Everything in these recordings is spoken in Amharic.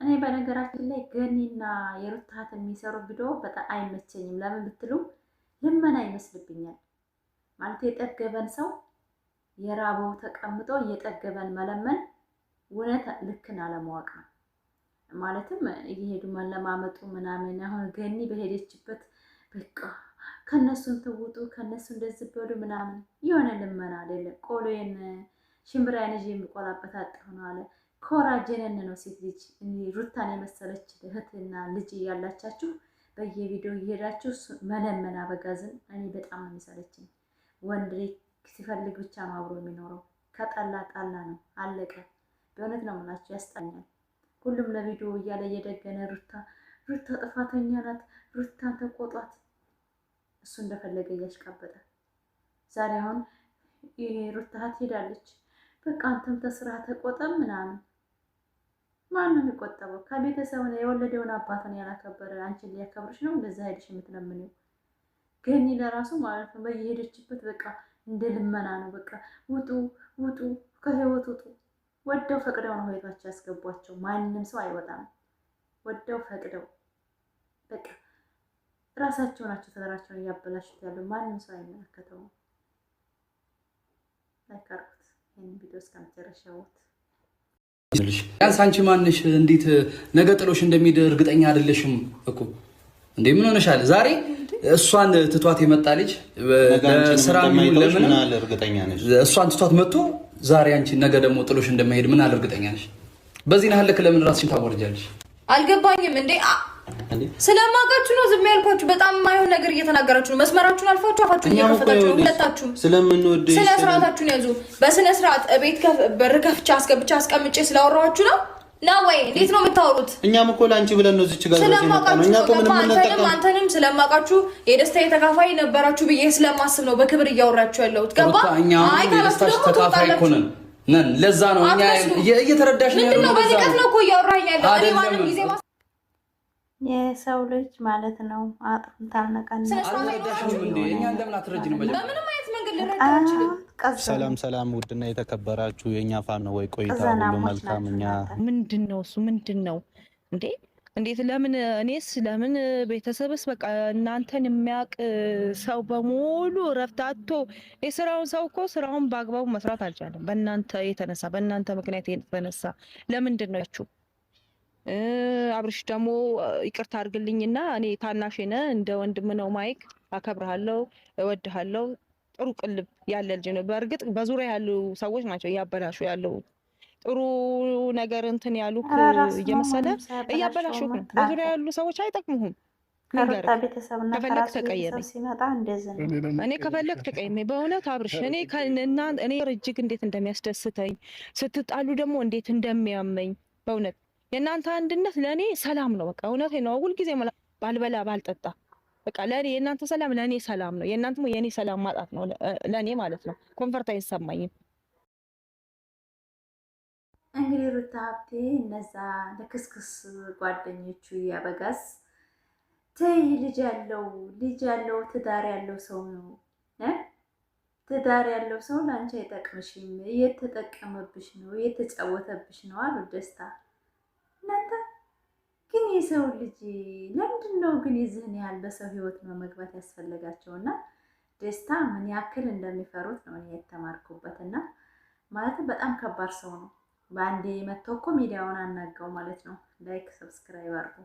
እኔ በነገራችን ላይ ገኒና የሩታት የሚሰሩ ቪዲዮ በጣም አይመቸኝም። ለምን ብትሉ ልመና ይመስልብኛል። ማለት የጠገበን ሰው የራበው ተቀምጦ እየጠገበን መለመን እውነት ልክን አለማወቅ ነው። ማለትም እየሄዱ መለማመጡ ምናምን አሁን ገኒ በሄደችበት በቃ ከነሱን ትውጡ ከነሱ እንደዚህ በሉ ምናምን የሆነ ልመና አይደለም። ቆሎዬን ሽምብራዬን ይዤ የሚቆላበት አጣሁ ነው አለ። ኮራጀነን ነው ሴት ልጅ ሩታን የመሰለች እህትና ልጅ ያላቻችሁ በየቪዲዮ እየሄዳችሁ መለመን አበጋዝን እኔ በጣም ነው የሚሰለችኝ። ወንድ ልጅ ሲፈልግ ብቻ ነው አብሮ የሚኖረው። ከጠላ ጣላ ነው አለቀ። በእውነት ነው የምላችሁ ያስጠኛል። ሁሉም ለቪዲዮ እያለ እየደገነ ሩታ ጥፋተኛ ናት፣ ሩታን ተቆጧት፣ እሱ እንደፈለገ እያሽቃበጠ ዛሬ አሁን ይሄ ሩታ ሄዳለች። በቃ አንተም ተስራ ተቆጠም ምናምን ማን ነው የሚቆጠበው? ከቤተሰብ ነው የወለደውን አባትን ያላከበረ አንቺን ሊያከብርሽ ነው እንደዛ ሄድሽ የምትለምኒው? ገኒ ለራሱ ማለት ነው በየሄደችበት በቃ እንደ ልመና ነው። በቃ ውጡ ውጡ፣ ከህይወት ውጡ። ወደው ፈቅደው ነው ህይወታቸው ያስገቧቸው። ማንንም ሰው አይወጣም። ወደው ፈቅደው በቃ ራሳቸው ናቸው ተራቸውን እያበላሹት ያለው። ማንም ሰው አይመለከተውም። ላይካርኩት ይህን ቪዲዮ እስከመጨረሻውት ያንስ አንቺ ማንሽ እንዴት ነገ ጥሎሽ እንደሚሄድ እርግጠኛ አይደለሽም እኮ እንዴ? ምን ሆነሻል? ዛሬ እሷን ትቷት የመጣ ልጅ ለስራ ምን ለምን አለ እርግጠኛ ነሽ? እሷን ትቷት መጥቶ ዛሬ አንቺ ነገ ደግሞ ጥሎሽ እንደማይሄድ ምን አለ እርግጠኛ ነሽ? በዚህ ነህ ለክ ለምን ራስሽን ታወርጃለሽ? አልገባኝም እንዴ ስለማውቃችሁ ነው ዝም ያልኳችሁ። በጣም የማይሆን ነገር እየተናገራችሁ ነው። መስመራችሁን አልፋችሁ አፋችሁን እየከፈታችሁ ነው። ሁለታችሁም ስለምንወድ ስለ ስርዓታችሁን ያዙ። በስነ ስርዓት ቤት በር ከፍቼ አስገብቼ አስቀምጬ ስላወራችሁ ነው ወይ? እንዴት ነው የምታወሩት? እኛም እኮ ላንቺ ብለን ነው እዚች ጋር ስለማውቃችሁ ነው። እኛ እኮ ምንም እንጠቀም አንተንም ስለማውቃችሁ የደስታዬ ተካፋይ ነበራችሁ ብዬ ስለማስብ ነው በክብር እያወራችሁ ያለሁት። ገባ? አይ ካላችሁ ተካፋይ እኮ ነን። ለዛ ነው እኛ እየተረዳሽ ነው። ምንድነው በንቀት ነው እኮ እያወራኝ ያለው። እኔ ማንም ጊዜ የሰው ልጅ ማለት ነው አጥንት አልነቀነቀ። ሰላም ውድና የተከበራችሁ የኛ ፋም ወይ ቆይታ ሁሉ መልካም። እኛ ምንድነው እሱ ምንድነው እንዴ? እንዴት ለምን ቤተሰብስ በቃ እናንተን የሚያውቅ ሰው በሙሉ ረፍታቶ የስራውን ሰው እኮ ስራውን በአግባቡ መስራት አልቻለም። በእናንተ የተነሳ በእናንተ ምክንያት የተነሳ ለምንድን ነው ያችሁ? አብርሽ ደግሞ ይቅርታ አድርግልኝና እኔ ታናሽ ነህ እንደ ወንድም ነው ማይክ፣ አከብርሃለሁ፣ እወድሃለሁ። ጥሩ ቅልብ ያለ ልጅ ነው። በእርግጥ በዙሪያ ያሉ ሰዎች ናቸው እያበላሹ ያለው። ጥሩ ነገር እንትን ያሉክ እየመሰለ እያበላሹክ ነው። በዙሪያ ያሉ ሰዎች አይጠቅሙህም። ከፈለክ ተቀየመኝ፣ እኔ ከፈለክ ተቀየመኝ። በእውነት አብርሽ እኔ እጅግ እንዴት እንደሚያስደስተኝ ስትጣሉ ደግሞ እንዴት እንደሚያመኝ በእውነት የእናንተ አንድነት ለእኔ ሰላም ነው። በቃ እውነቴን ነው። ሁልጊዜ ባልበላ ባልጠጣ በቃ ለእኔ የእናንተ ሰላም ለእኔ ሰላም ነው። የእናንተ የእኔ ሰላም ማጣት ነው ለእኔ ማለት ነው። ኮንፈርት አይሰማኝም። እንግዲህ ሩታ ሀብቴ እነዛ ለክስክስ ጓደኞቹ ያበጋዝ ተይ ልጅ ያለው ትዳር ያለው ሰው ነው። ትዳር ያለው ሰው ለአንቺ አይጠቅምሽም፣ እየተጠቀመብሽ ነው፣ እየተጫወተብሽ ነው አሉ ደስታ። እናንተ ግን የሰው ልጅ ለምንድን ነው ግን የዚህን ያህል በሰው ህይወት ነው መግባት ያስፈለጋቸውና ደስታ ምን ያክል እንደሚፈሩት ነው እኔ የተማርኩበትና ማለት በጣም ከባድ ሰው ነው። በአንዴ መጥቶ እኮ ሚዲያውን አናጋው ማለት ነው። ላይክ ሰብስክራይብ አድርጉ።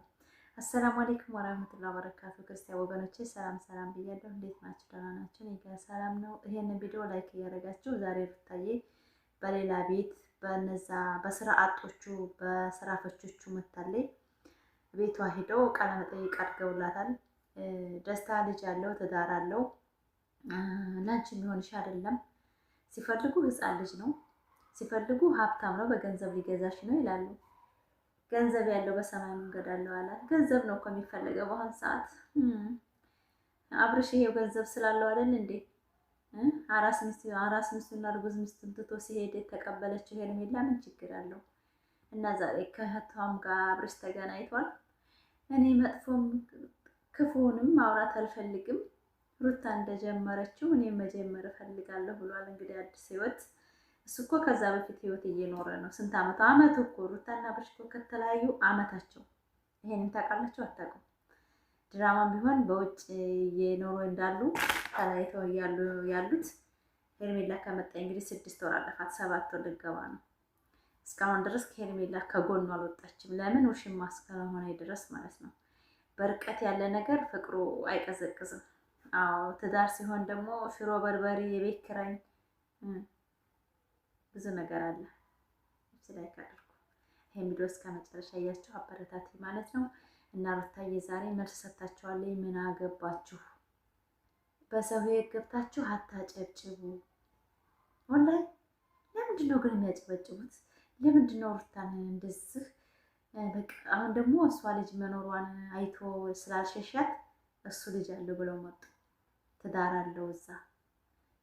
አሰላሙ አለይኩም ወራህመቱላሂ ወበረካቱ። ክርስቲያን ወገኖቼ ሰላም ብያለሁ። እንዴት ናችሁ? ደህና ናችሁ? እኔ ጋር ሰላም ነው። ይሄንን ቪዲዮ ላይክ እያደረጋችሁ ዛሬ ሩታዬ በሌላ ቤት በነዛ በስራ አጦቹ በስራ ፈቾቹ መታለይ ቤቷ ሄደው ቃለ መጠይቅ አድርገውላታል። ደስታ ልጅ አለው ትዳር አለው ላንቺ የሚሆንሽ አይደለም። ሲፈልጉ ህፃን ልጅ ነው፣ ሲፈልጉ ሀብታም ነው፣ በገንዘብ ሊገዛሽ ነው ይላሉ። ገንዘብ ያለው በሰማይ መንገድ አለው አለ። ገንዘብ ነው እኮ የሚፈልገው በአሁን ሰዓት። አብርሽ ይሄው ገንዘብ ስላለው አይደል እንዴ አራስ ሚስቱና እርጉዝ ሚስቱን ትቶ ሲሄድ የተቀበለችው ሄርሜላ ምን ችግር አለው? እና ዛሬ ከህቷም ጋር አብርሽ ተገናኝቷል። እኔ መጥፎም ክፉንም ማውራት አልፈልግም፣ ሩታ እንደጀመረችው እኔ መጀመር እፈልጋለሁ ብሏል። እንግዲህ አዲስ ህይወት እሱ እኮ ከዛ በፊት ህይወት እየኖረ ነው። ስንት አመቱ እኮ ሩታና አብርሽ እኮ ከተለያዩ አመታቸው። ይሄንን ታውቃላችሁ አታውቁም? ድራማም ቢሆን በውጭ እየኖሩ እንዳሉ ተለያይተው ያሉት ሄርሜላ ከመጣ እንግዲህ 6 ወር አለፋት፣ 7 ወር ልገባ ነው። እስካሁን ድረስ ከሄርሜላ ከጎኑ አልወጣችም። ለምን? ውሽማ እስከሆነ ድረስ ማለት ነው። በርቀት ያለ ነገር ፍቅሩ አይቀዘቅዝም። አዎ ትዳር ሲሆን ደግሞ ሽሮ በርበሬ፣ የቤት ኪራይ፣ ብዙ ነገር አለ። ስለይ ካደርኩ ይሄን ቪዲዮ እስከ መጨረሻ እያችሁ አበረታቲ ማለት ነው። እና ሩታዬ ዛሬ መልስ ሰጥታችኋለች። ምን አገባችሁ? በሰው ህይወት ገብታችሁ አታጨብጭቡ። ወላሂ ለምንድን ነው ግን የሚያጨበጭቡት? ለምንድን ነው ሩታን እንደዚህ በቃ አሁን ደግሞ እሷ ልጅ መኖሯን አይቶ ስላልሸሻት እሱ ልጅ አለው ብለው መጡ። ትዳር አለው እዛ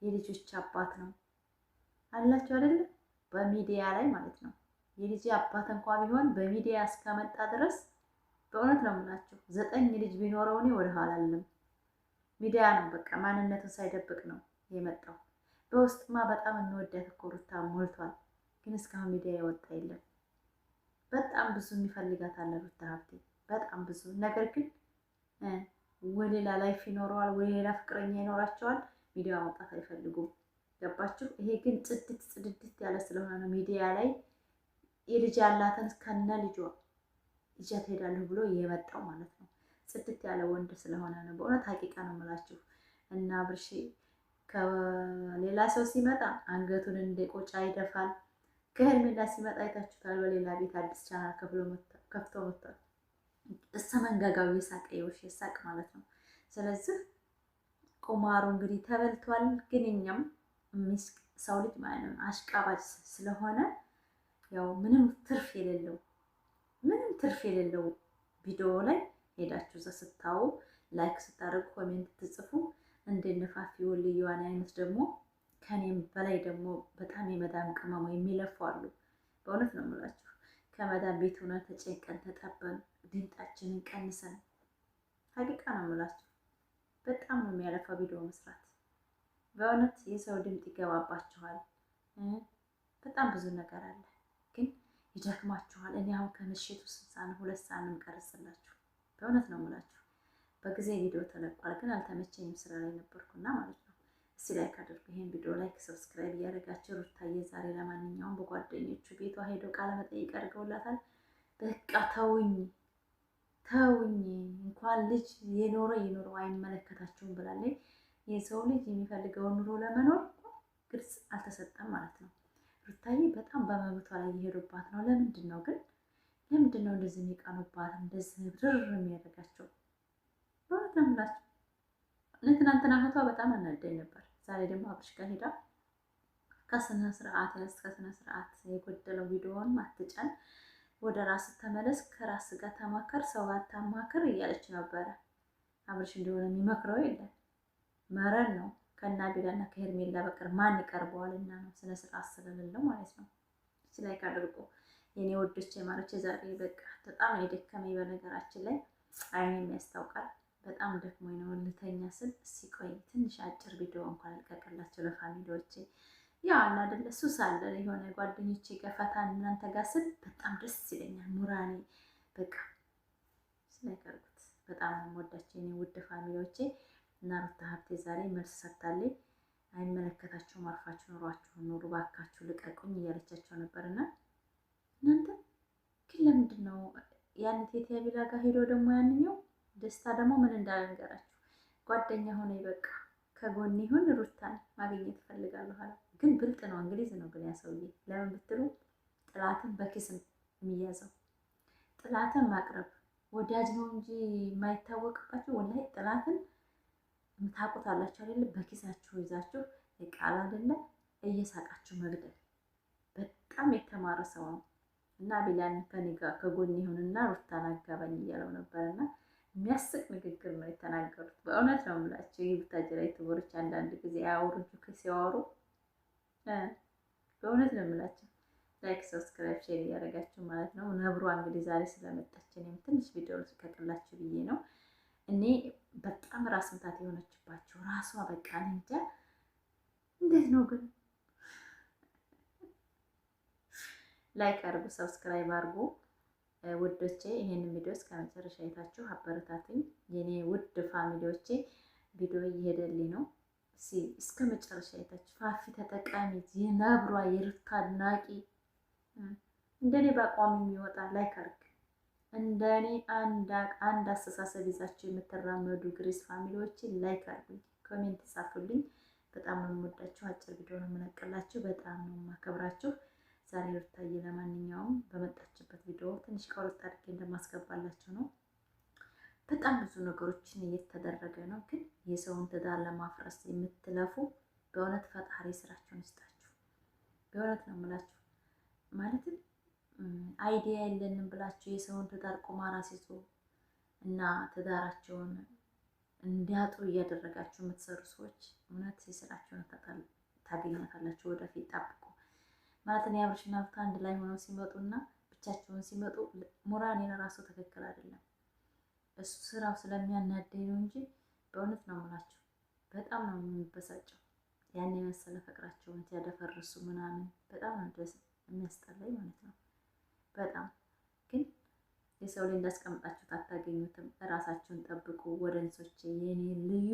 የልጆች አባት ነው አላችሁ አይደለ? በሚዲያ ላይ ማለት ነው። የልጅ አባት እንኳን ቢሆን በሚዲያ እስከመጣ ድረስ በእውነት ነው የምላችሁ 9 ልጅ ቢኖረው እኔ ወደ ኋላ አልልም። ሚዲያ ነው በቃ ማንነቱን ሳይደብቅ ነው የመጣው። በውስጥማ በጣም እንወዳት እኮ ሩታ ሞልቷል፣ ግን እስካሁን ሚዲያ ያወጣ የለም። በጣም ብዙ የሚፈልጋት አለ ሩታ ሀብቴ፣ በጣም ብዙ። ነገር ግን ወሌላ ላይፍ ይኖረዋል፣ ወሌላ ፍቅረኛ ይኖራቸዋል። ሚዲያ ማውጣት አይፈልጉም። ገባችሁ? ይሄ ግን ጽድት ያለ ስለሆነ ነው ሚዲያ ላይ የልጅ ያላትን ከነ ልጇ ይዣት ሄዳለሁ ብሎ የመጣው ማለት ነው። ጽድት ያለ ወንድ ስለሆነ ነው። በእውነት ሀቂቃ ነው የምላችሁ። እና አብርሽ ከሌላ ሰው ሲመጣ አንገቱን እንደ ቆጫ ይደፋል። ከሄርሜላ ሲመጣ አይታችሁታል። በሌላ ቤት አዲስ ቻናል ከፍቶ መጥቷል። እሰ መንጋጋው የሳቅ የሳቅ ማለት ነው። ስለዚህ ቁማሩ እንግዲህ ተበልቷል። ግን እኛም ሰው ልጅ ማለት ነው አሽቃባጭ ስለሆነ ያው ምንም ትርፍ የሌለው ቪዲዮ ላይ ሄዳችሁ እዛ ስታዩ ላይክ ስታደርጉ ኮሜንት ትጽፉ እንደነፋፊ ወልዩዋን አይነት ደግሞ ከኔም በላይ ደግሞ በጣም የመዳም ቅመሙ የሚለፉ አሉ። በእውነት ነው የምላችሁ። ከመዳም ቤት ሆነ ተጨንቀን ተጠበን ድምጣችንን ቀንሰን ሀቂቃ ነው የምላችሁ። በጣም ነው የሚያለፋው ቪዲዮ መስራት። በእውነት የሰው ድምጥ ይገባባችኋል። በጣም ብዙ ነገር አለ፣ ግን ይደክማችኋል። እኔ አሁን ከምሽቱ 2 ሰዓት ነው የምቀርጽላችሁ። በእውነት ነው የምላችሁ። በጊዜ ቪዲዮ ተለቋል፣ ግን አልተመቸኝም፣ ስራ ላይ ነበርኩና ማለት ነው። እስቲ ላይክ አድርጉ ይሄን ቪዲዮ፣ ላይክ ሰብስክራይብ እያደረጋችሁ ሩታዬ ዛሬ ለማንኛውም በጓደኞቹ ቤቷ ሄዶ ቃለ መጠይቅ አድርገውላታል። በቃ ተውኝ እንኳን ልጅ የኖረው አይመለከታችሁም ብላለች። የሰው ልጅ የሚፈልገውን ኑሮ ለመኖር ግልጽ አልተሰጠም ማለት ነው። ሩታዬ በጣም በመብቷ ላይ እየሄዱባት ነው። ለምንድን ነው እንደዚህ የሚቀኑባት እንደዚህ ብርር የሚያደርጋቸው? በእውነት ነው የምላቸው። ለትናንትና እህቷ በጣም አናደኝ ነበር። ዛሬ ደግሞ አብርሽ ጋር ሄዳ ከስነ ስርዓት የጎደለው ቪዲዮውን አትጫን፣ ወደ ራስ ተመለስ፣ ከራስ ጋር ተማከር፣ ሰው አታማክር እያለች ነበረ። አብርሽ እንደሆነ የሚመክረው የለም፣ መረን ነው። ከናቢላና ከሄርሜላ በቀር ማን ይቀርበዋልና ነው፣ ስነ ስርዓት ስለሌለው ማለት ነው። እዚህ ላይ ካደርጉ የኔ ወዶች ማለች ዛሬ በቃ በጣም የደከመኝ በነገራችን ላይ አይኔም ያስታውቃል። በጣም ደክሞኝ ነው ልተኛ ስል ሲቆይ ትንሽ አጭር ቪዲዮ እንኳን አልቀቀላቸው ለፋሚሊዎቼ። ያው አለ አይደል እሱ ሳለ የሆነ ጓደኞቼ ገፈታ እናንተ ጋር ስል በጣም ደስ ይለኛል። ሙራኔ በቃ ስለቀርኩት በጣም ወዳችሁ የኔ ውድ ፋሚሊዎቼ። እና ሩታ ሀብቴ ዛሬ መልስ ሰጥታለች። አይመለከታችሁም፣ አርፋችሁ ኑሩ ባካችሁ ልቀቁኝ እያለቻቸው ነበርና እናንተ ግን ለምንድን ነው ያን ቴቴቢላ ጋር ሄዶ ደግሞ ያንኛው ደስታ ደግሞ ምን እንዳልነገራችሁ ጓደኛ ሆነ በቃ ከጎን ይሁን ሩታን ማግኘት እፈልጋለሁ አለ። ግን ብልጥ ነው እንግሊዝ ነው ግን ያ ሰውዬ። ለምን ብትሉ ጥላትን በኪስ የሚያዘው ጥላትን ማቅረብ ወዳጅ ነው እንጂ የማይታወቅባቸው ወላሂ ጥላትን ታውቁታላችሁ አይደለ? በኪሳችሁ ይዛችሁ ቃል አይደለ እየሳቃችሁ መግደል። በጣም የተማረ ሰው ነው እና ቢላን ከኔ ጋር ከጎን ይሁንና ሩታን አጋባኝ እያለው ነበርና የሚያስቅ ንግግር ነው የተናገሩት። በእውነት ነው የምላቸው። ይህ ብታጀራ የተወሮች አንዳንድ ጊዜ አያወሩጁ ሲያወሩ በእውነት ነው የምላቸው። ላይክ ሰብስክራይብ ሼር እያደረጋችሁ ማለት ነው። ነብሯ እንግዲህ ዛሬ ስለመጣች እኔም ትንሽ ቪዲዮ ልቀቅላችሁ ብዬ ነው። እኔ በጣም ራስ ምታት የሆነችባቸው ራሷ በቃ እንጃ እንዴት ነው ግን ላይክ አድርጉ፣ ሰብስክራይብ አድርጉ ውዶቼ። ይሄንን ቪዲዮ እስከ መጨረሻ አይታችሁ አበረታቱኝ የኔ ውድ ፋሚሊዎቼ። ቪዲዮ እየሄደልኝ ነው። እስከ መጨረሻ አይታችሁ ፋፊ ተጠቃሚ የነብሯ የሩታ አድናቂ እንደኔ በአቋም የሚወጣ ላይክ አድርግ። እንደኔ አንድ አስተሳሰብ ይዛችሁ የምትራመዱ ግሬስ ፋሚሊዎች ላይክ አድርጉኝ፣ ኮሜንት ጻፉልኝ። በጣም ነው የምወዳችሁ። አጭር ቪዲዮ ነው የምለቅላችሁ። በጣም ነው የማከብራችሁ። ዛሬ ሩታዬ ለማንኛውም በመጣችበት ቪዲዮ ትንሽ ቀውጥ አድርጌ እንደማስገባላችሁ ነው። በጣም ብዙ ነገሮችን እየተደረገ ነው፣ ግን የሰውን ትዳር ለማፍረስ የምትለፉ በእውነት ፈጣሪ ስራችሁን ይስጣችሁ። በእውነት ነው የምላችሁ። ማለትም አይዲያ የለንም ብላችሁ የሰውን ትዳር ቁማር አስይዞ እና ትዳራቸውን እንዲያጡ እያደረጋችሁ የምትሰሩ ሰዎች እውነት የስራችሁን ታገኛታላችሁ። ወደፊት ጠብቁ። ማለት ነው አብርሽና ሩታ አንድ ላይ ሆነው ሲመጡና ብቻቸውን ሲመጡ ሞራኔ ለራሱ ትክክል አይደለም። እሱ ስራው ስለሚያናደኝ ነው እንጂ በእውነት ነው የምላችሁ በጣም ነው የሚበሳጨው። ያን የመሰለ ፍቅራቸውን ሲያደፈርሱ ምናምን በጣም ነው ደስ የሚያስጠላኝ ማለት ነው። በጣም ግን የሰው ላይ እንዳስቀምጣችሁት አታገኙትም። እራሳችሁን ጠብቁ ወደንሶቼ የኔ ልዩ